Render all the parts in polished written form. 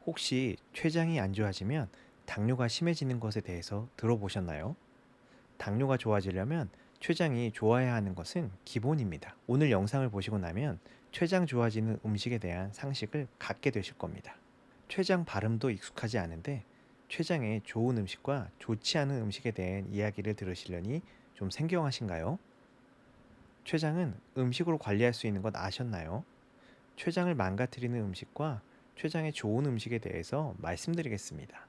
혹시 췌장이 안 좋아지면 당뇨가 심해지는 것에 대해서 들어보셨나요? 당뇨가 좋아지려면 췌장이 좋아야 하는 것은 기본입니다. 오늘 영상을 보시고 나면 췌장 좋아지는 음식에 대한 상식을 갖게 되실 겁니다. 췌장 발음도 익숙하지 않은데 췌장에 좋은 음식과 좋지 않은 음식에 대한 이야기를 들으시려니 좀 생경하신가요? 췌장은 음식으로 관리할 수 있는 것 아셨나요? 췌장을 망가뜨리는 음식과 췌장에 좋은 음식에 대해서 말씀드리겠습니다.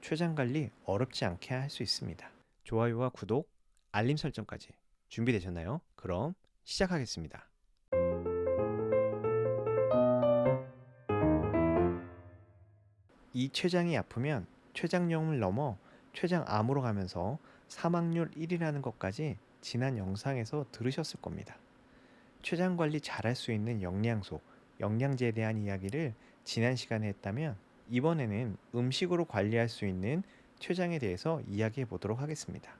췌장 관리 어렵지 않게 할 수 있습니다. 좋아요와 구독, 알림 설정까지 준비되셨나요? 그럼 시작하겠습니다. 이 췌장이 아프면 췌장염을 넘어 췌장암으로 가면서 사망률 1이라는 것까지 지난 영상에서 들으셨을 겁니다. 췌장 관리 잘할 수 있는 영양소, 영양제에 대한 이야기를 지난 시간에 했다면 이번에는 음식으로 관리할 수 있는 췌장에 대해서 이야기해 보도록 하겠습니다.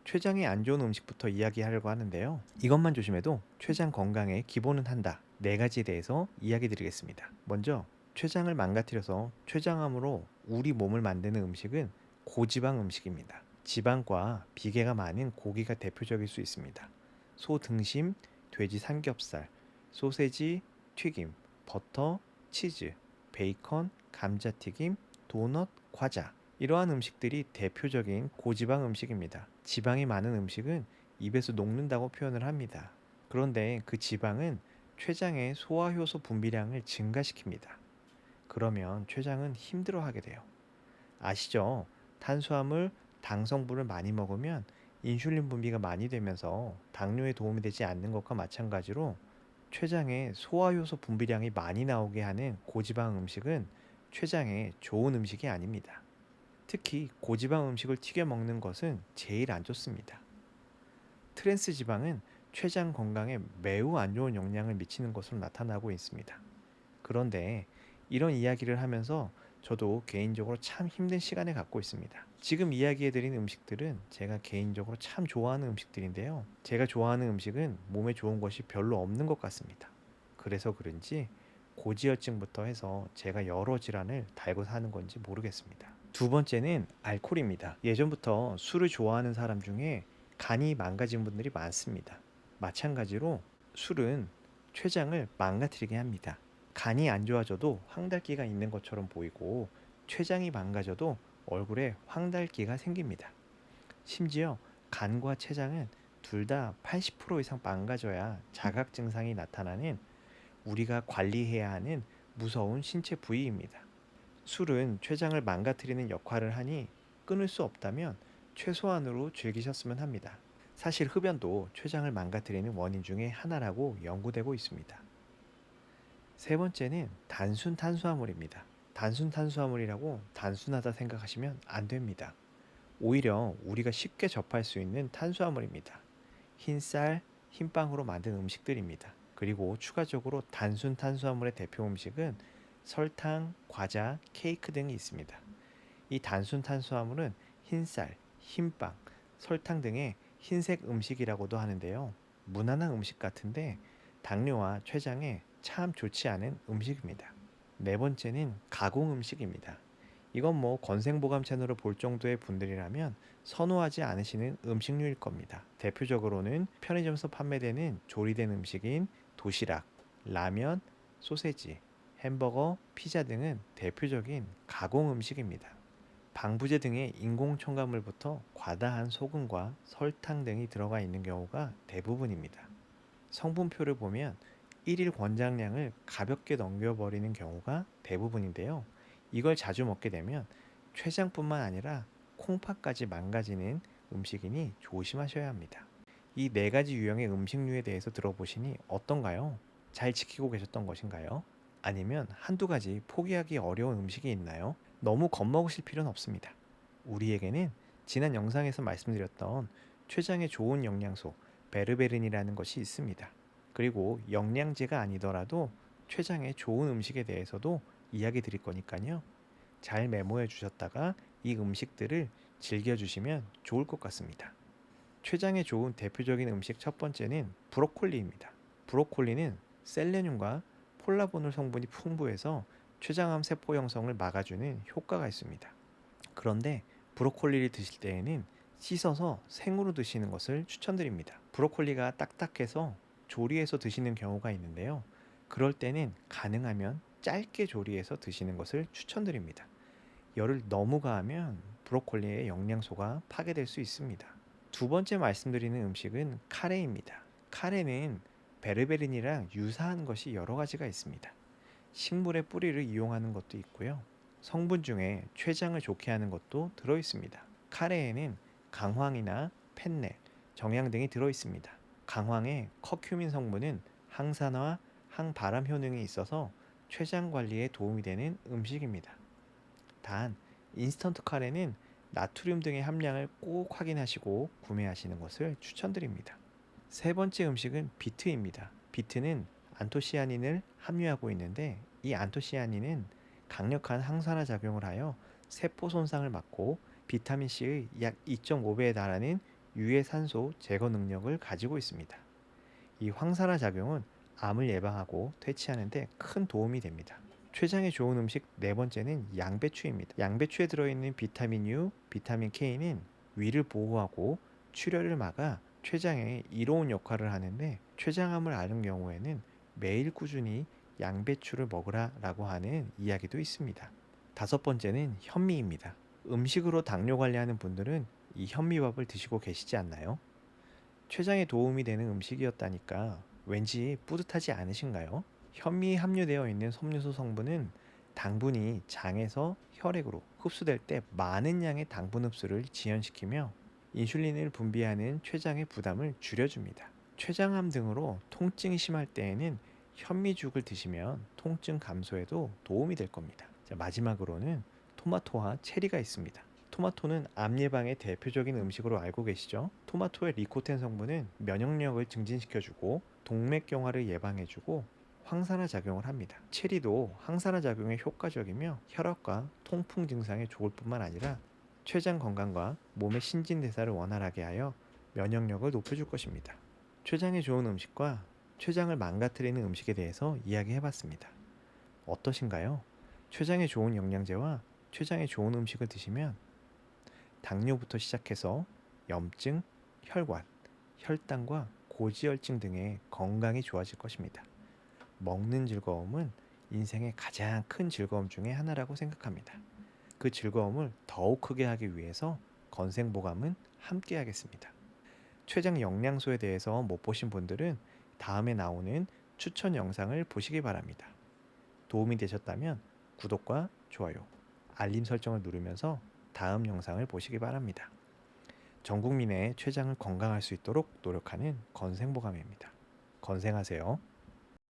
췌장이 안 좋은 음식부터 이야기하려고 하는데요. 이것만 조심해도 췌장 건강에 기본은 한다. 네 가지에 대해서 이야기 드리겠습니다. 먼저 췌장을 망가뜨려서 췌장암으로 우리 몸을 만드는 음식은 고지방 음식입니다. 지방과 비계가 많은 고기가 대표적일 수 있습니다. 소 등심, 돼지 삼겹살, 소세지, 튀김, 버터, 치즈, 베이컨, 감자튀김, 도넛, 과자. 이러한 음식들이 대표적인 고지방 음식입니다. 지방이 많은 음식은 입에서 녹는다고 표현을 합니다. 그런데 그 지방은 췌장의 소화효소 분비량을 증가시킵니다. 그러면 췌장은 힘들어하게 돼요. 아시죠? 탄수화물, 당 성분을 많이 먹으면 인슐린 분비가 많이 되면서 당뇨에 도움이 되지 않는 것과 마찬가지로 췌장에 소화효소 분비량이 많이 나오게 하는 고지방 음식은 췌장에 좋은 음식이 아닙니다. 특히 고지방 음식을 튀겨 먹는 것은 제일 안 좋습니다. 트랜스 지방은 췌장 건강에 매우 안 좋은 영향을 미치는 것으로 나타나고 있습니다. 그런데 이런 이야기를 하면서 저도 개인적으로 참 힘든 시간을 갖고 있습니다. 지금 이야기해드린 음식들은 제가 개인적으로 참 좋아하는 음식들인데요. 제가 좋아하는 음식은 몸에 좋은 것이 별로 없는 것 같습니다. 그래서 그런지 고지혈증부터 해서 제가 여러 질환을 달고 사는 건지 모르겠습니다. 두 번째는 알코올입니다. 예전부터 술을 좋아하는 사람 중에 간이 망가진 분들이 많습니다. 마찬가지로 술은 췌장을 망가뜨리게 합니다. 간이 안 좋아져도 황달기가 있는 것처럼 보이고 췌장이 망가져도 얼굴에 황달기가 생깁니다. 심지어 간과 췌장은 둘 다 80% 이상 망가져야 자각 증상이 나타나는 우리가 관리해야 하는 무서운 신체 부위입니다. 술은 췌장을 망가뜨리는 역할을 하니 끊을 수 없다면 최소한으로 즐기셨으면 합니다. 사실 흡연도 췌장을 망가뜨리는 원인 중에 하나라고 연구되고 있습니다. 세 번째는 단순 탄수화물입니다. 단순 탄수화물이라고 단순하다 생각하시면 안 됩니다. 오히려 우리가 쉽게 접할 수 있는 탄수화물입니다. 흰쌀, 흰빵으로 만든 음식들입니다. 그리고 추가적으로 단순 탄수화물의 대표 음식은 설탕, 과자, 케이크 등이 있습니다. 이 단순 탄수화물은 흰쌀, 흰빵, 설탕 등의 흰색 음식이라고도 하는데요. 무난한 음식 같은데 당뇨와 췌장에 참 좋지 않은 음식입니다. 네 번째는 가공 음식입니다. 이건 뭐 건생보감 채널을 볼 정도의 분들이라면 선호하지 않으시는 음식류일 겁니다. 대표적으로는 편의점에서 판매되는 조리된 음식인 도시락, 라면, 소세지, 햄버거, 피자 등은 대표적인 가공 음식입니다. 방부제 등의 인공 첨가물부터 과다한 소금과 설탕 등이 들어가 있는 경우가 대부분입니다. 성분표를 보면 1일 권장량을 가볍게 넘겨버리는 경우가 대부분인데요. 이걸 자주 먹게 되면 췌장뿐만 아니라 콩팥까지 망가지는 음식이니 조심하셔야 합니다. 이 네 가지 유형의 음식류에 대해서 들어보시니 어떤가요? 잘 지키고 계셨던 것인가요? 아니면 한두 가지 포기하기 어려운 음식이 있나요? 너무 겁먹으실 필요는 없습니다. 우리에게는 지난 영상에서 말씀드렸던 췌장에 좋은 영양소 베르베린이라는 것이 있습니다. 그리고 영양제가 아니더라도 췌장에 좋은 음식에 대해서도 이야기 드릴 거니까요. 잘 메모해 주셨다가 이 음식들을 즐겨주시면 좋을 것 같습니다. 췌장에 좋은 대표적인 음식 첫 번째는 브로콜리입니다. 브로콜리는 셀레늄과 폴라보놀 성분이 풍부해서 췌장암 세포 형성을 막아주는 효과가 있습니다. 그런데 브로콜리를 드실 때에는 씻어서 생으로 드시는 것을 추천드립니다. 브로콜리가 딱딱해서 조리해서 드시는 경우가 있는데요. 그럴 때는 가능하면 짧게 조리해서 드시는 것을 추천드립니다. 열을 너무 가하면 브로콜리의 영양소가 파괴될 수 있습니다. 두 번째 말씀드리는 음식은 카레입니다. 카레는 베르베린이랑 유사한 것이 여러 가지가 있습니다. 식물의 뿌리를 이용하는 것도 있고요. 성분 중에 췌장을 좋게 하는 것도 들어 있습니다. 카레에는 강황이나 펜넬, 정향 등이 들어 있습니다. 강황의 커큐민 성분은 항산화, 항발암 효능이 있어서 췌장 관리에 도움이 되는 음식입니다. 단, 인스턴트 카레는 나트륨 등의 함량을 꼭 확인하시고 구매하시는 것을 추천드립니다. 세 번째 음식은 비트입니다. 비트는 안토시아닌을 함유하고 있는데 이 안토시아닌은 강력한 항산화 작용을 하여 세포 손상을 막고 비타민 C의 약 2.5배에 달하는 유해 산소 제거 능력을 가지고 있습니다. 이 항산화 작용은 암을 예방하고 퇴치하는 데 큰 도움이 됩니다. 췌장에 좋은 음식 네 번째는 양배추입니다. 양배추에 들어있는 비타민 U, 비타민 K는 위를 보호하고 출혈을 막아 췌장에 이로운 역할을 하는데 췌장암을 앓은 경우에는 매일 꾸준히 양배추를 먹으라라고 하는 이야기도 있습니다. 다섯 번째는 현미입니다. 음식으로 당뇨 관리하는 분들은 이 현미밥을 드시고 계시지 않나요? 췌장에 도움이 되는 음식이었다니까 왠지 뿌듯하지 않으신가요? 현미에 함유되어 있는 섬유소 성분은 당분이 장에서 혈액으로 흡수될 때 많은 양의 당분 흡수를 지연시키며 인슐린을 분비하는 췌장의 부담을 줄여줍니다. 췌장암 등으로 통증이 심할 때에는 현미죽을 드시면 통증 감소에도 도움이 될 겁니다. 자, 마지막으로는 토마토와 체리가 있습니다. 토마토는 암 예방의 대표적인 음식으로 알고 계시죠? 토마토의 리코텐 성분은 면역력을 증진시켜주고 동맥경화를 예방해주고 항산화 작용을 합니다. 체리도 항산화 작용에 효과적이며 혈압과 통풍 증상에 좋을 뿐만 아니라 췌장 건강과 몸의 신진대사를 원활하게 하여 면역력을 높여줄 것입니다. 췌장에 좋은 음식과 췌장을 망가뜨리는 음식에 대해서 이야기해봤습니다. 어떠신가요? 췌장에 좋은 영양제와 췌장에 좋은 음식을 드시면 당뇨부터 시작해서 염증, 혈관, 혈당과 고지혈증 등의 건강이 좋아질 것입니다. 먹는 즐거움은 인생의 가장 큰 즐거움 중에 하나라고 생각합니다. 그 즐거움을 더욱 크게 하기 위해서 건생보감은 함께 하겠습니다. 췌장 영양소에 대해서 못 보신 분들은 다음에 나오는 추천 영상을 보시기 바랍니다. 도움이 되셨다면 구독과 좋아요, 알림 설정을 누르면서 다음 영상을 보시기 바랍니다. 전 국민의 췌장을 건강할 수 있도록 노력하는 건생보감입니다. 건생하세요.